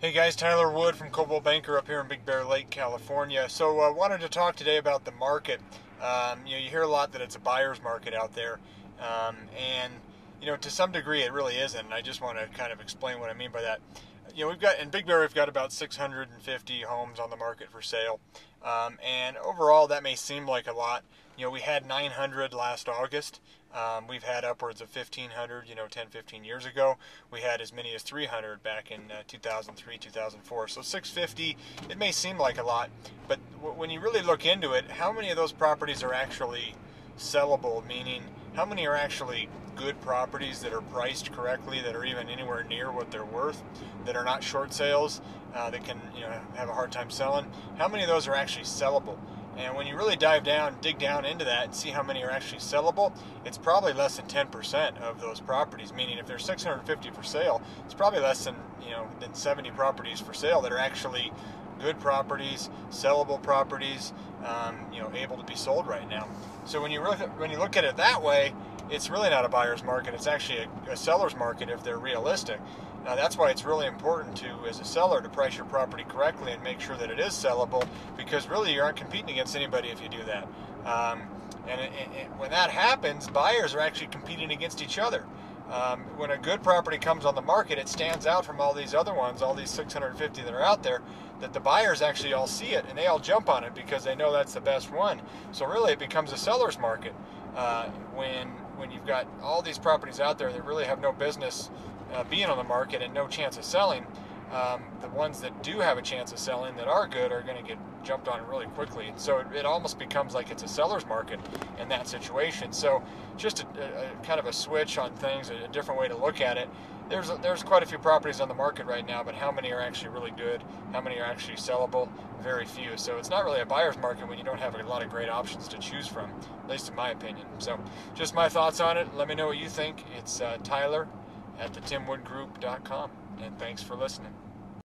Hey guys, Tyler Wood from Coldwell Banker up here in Big Bear Lake, California. So wanted to talk today about the market. You hear a lot that it's a buyer's market out there, and to some degree it really isn't. And I just want to kind of explain what I mean by that. We've got in Big Bear, we've got about 650 homes on the market for sale, and overall that may seem like a lot. We had 900 last August. We've had upwards of 1,500, 10, 15 years ago. We had as many as 300 back in 2003, 2004. So 650, it may seem like a lot, but when you really look into it, how many of those properties are actually sellable, meaning how many are actually good properties that are priced correctly, that are even anywhere near what they're worth, that are not short sales, that can have a hard time selling? How many of those are actually sellable? And when you really dig down into that and see how many are actually sellable, it's probably less than 10% of those properties. Meaning, if there's 650 for sale, it's probably less than 70 properties for sale that are actually good properties, sellable properties, able to be sold right now. So when you look at it that way, it's really not a buyer's market. It's actually a seller's market if they're realistic. Now that's why it's really important to, as a seller, to price your property correctly and make sure that it is sellable, because really you aren't competing against anybody if you do that. And when that happens, buyers are actually competing against each other. When a good property comes on the market, it stands out from all these other ones, all these 650 that are out there, that the buyers actually all see it and they all jump on it because they know that's the best one. So really it becomes a seller's market when you've got all these properties out there that really have no business being on the market and no chance of selling. The ones that do have a chance of selling that are good are going to get jumped on really quickly. So it almost becomes like it's a seller's market in that situation. So just a kind of a switch on things, a different way to look at it. There's quite a few properties on the market right now, but how many are actually really good? How many are actually sellable? Very few. So it's not really a buyer's market when you don't have a lot of great options to choose from, at least in my opinion. So just my thoughts on it. Let me know what you think. It's Tyler at thetimwoodgroup.com, and thanks for listening.